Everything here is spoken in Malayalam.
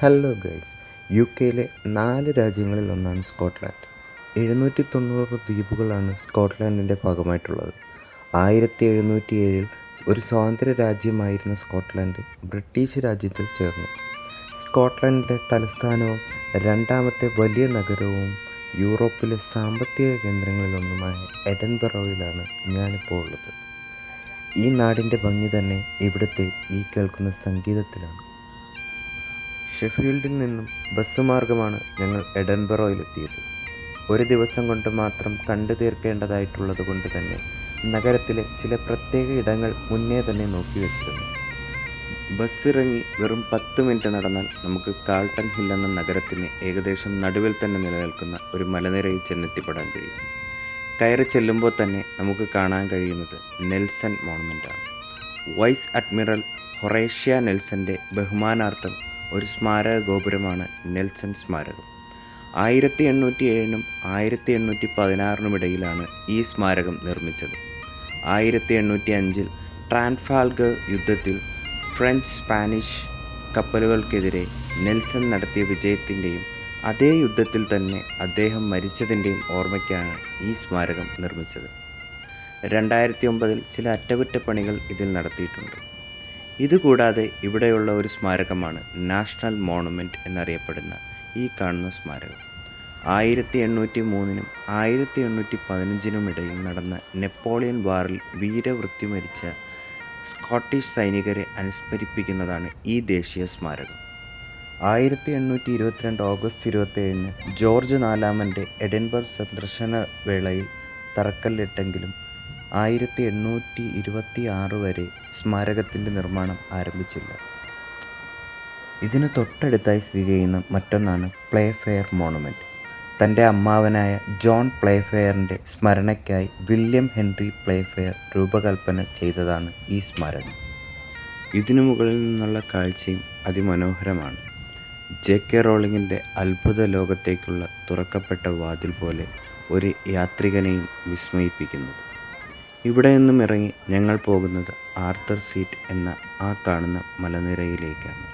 ഹലോ ഗൈസ്, യുകെയിലെ 4 രാജ്യങ്ങളിൽ ഒന്നാണ് സ്കോട്ട്ലാൻഡ്. 790 ദ്വീപുകളാണ് സ്കോട്ട്ലാൻഡിൻ്റെ ഭാഗമായിട്ടുള്ളത്. 1707 ഒരു സ്വതന്ത്ര രാജ്യമായിരുന്ന സ്കോട്ട്ലാൻഡ് ബ്രിട്ടീഷ് രാജ്യത്തിൽ ചേർന്നു. സ്കോട്ട്ലൻഡിൻ്റെ തലസ്ഥാനവും രണ്ടാമത്തെ വലിയ നഗരവും യൂറോപ്പിലെ സാമ്പത്തിക കേന്ദ്രങ്ങളിലൊന്നുമായ എഡൻബറോയിലാണ് ഞാനിപ്പോൾ ഉള്ളത്. ഈ നാടിൻ്റെ ഭംഗി തന്നെ ഇവിടുത്തെ ഈ കേൾക്കുന്ന സംഗീതത്തിലാണ്. ഷെഫീൽഡിൽ നിന്നും ബസ് മാർഗമാണ് ഞങ്ങൾ എഡൻബറോയിലെത്തിയത്. ഒരു ദിവസം കൊണ്ട് മാത്രം കണ്ടു തീർക്കേണ്ടതായിട്ടുള്ളത് കൊണ്ട് തന്നെ നഗരത്തിലെ ചില പ്രത്യേക ഇടങ്ങൾ മുന്നേ തന്നെ നോക്കി വെച്ചിരുന്നു. ബസ് ഇറങ്ങി വെറും 10 മിനിറ്റ് നടന്നാൽ നമുക്ക് കാൾട്ടൺ ഹിൽ എന്ന നഗരത്തിന് ഏകദേശം നടുവിൽ തന്നെ നിലനിൽക്കുന്ന ഒരു മലനിരയിൽ ചെന്നെത്തിപ്പെടാൻ കഴിയും. കയറി ചെല്ലുമ്പോൾ തന്നെ നമുക്ക് കാണാൻ കഴിയുന്നത് നെൽസൺ മോണമെൻ്റാണ്. വൈസ് അഡ്മിറൽ ഹൊറേഷ്യ നെൽസൻ്റെ ബഹുമാനാർത്ഥം ഒരു സ്മാരക ഗോപുരമാണ് നെൽസൺ സ്മാരകം. 1807 1816 ഇടയിലാണ് ഈ സ്മാരകം നിർമ്മിച്ചത്. 1805 ട്രാൻഫാൽഗർ യുദ്ധത്തിൽ ഫ്രഞ്ച് സ്പാനിഷ് കപ്പലുകൾക്കെതിരെ നെൽസൺ നടത്തിയ വിജയത്തിൻ്റെയും അതേ യുദ്ധത്തിൽ തന്നെ അദ്ദേഹം മരിച്ചതിൻ്റെയും ഓർമ്മയ്ക്കാണ് ഈ സ്മാരകം നിർമ്മിച്ചത്. 2009 ചില അറ്റകുറ്റപ്പണികൾ ഇതിൽ നടത്തിയിട്ടുണ്ട്. ഇതുകൂടാതെ ഇവിടെയുള്ള ഒരു സ്മാരകമാണ് നാഷണൽ മോണമെൻ്റ് എന്നറിയപ്പെടുന്ന ഈ കാണുന്ന സ്മാരകം. 1803 1815 ഇടയിൽ നടന്ന നെപ്പോളിയൻ വാറിൽ വീരവൃത്തി മരിച്ച സ്കോട്ടിഷ് സൈനികരെ അനുസ്മരിപ്പിക്കുന്നതാണ് ഈ ദേശീയ സ്മാരകം. 1822 ഓഗസ്റ്റ് 27 ജോർജ് നാലാമൻ്റെ എഡിൻബർഗ് സന്ദർശന വേളയിൽ തറക്കല്ലിട്ടെങ്കിലും 1826 വരെ സ്മാരകത്തിൻ്റെ നിർമ്മാണം ആരംഭിച്ചില്ല. ഇതിന് തൊട്ടടുത്തായി സ്ഥിതി ചെയ്യുന്ന മറ്റൊന്നാണ് പ്ലേഫെയർ മോണമെൻ്റ്. തൻ്റെ അമ്മാവനായ ജോൺ പ്ലേഫെയറിൻ്റെ സ്മരണയ്ക്കായി വില്യം ഹെൻറി പ്ലേഫെയർ രൂപകൽപ്പന ചെയ്തതാണ് ഈ സ്മാരകം. ഇതിനു മുകളിൽ നിന്നുള്ള കാഴ്ചയും അതിമനോഹരമാണ്. JK റോളിങ്ങിൻ്റെ അത്ഭുത ലോകത്തേക്കുള്ള തുറക്കപ്പെട്ട വാതിൽ പോലെ ഒരു യാത്രികനെയും വിസ്മയിപ്പിക്കുന്നത്. ഇവിടെ നിന്നും ഇറങ്ങി ഞങ്ങൾ പോകുന്നത് ആർതർ സീറ്റ് എന്ന ആ കാണുന്ന മലനിരയിലേക്കാണ്.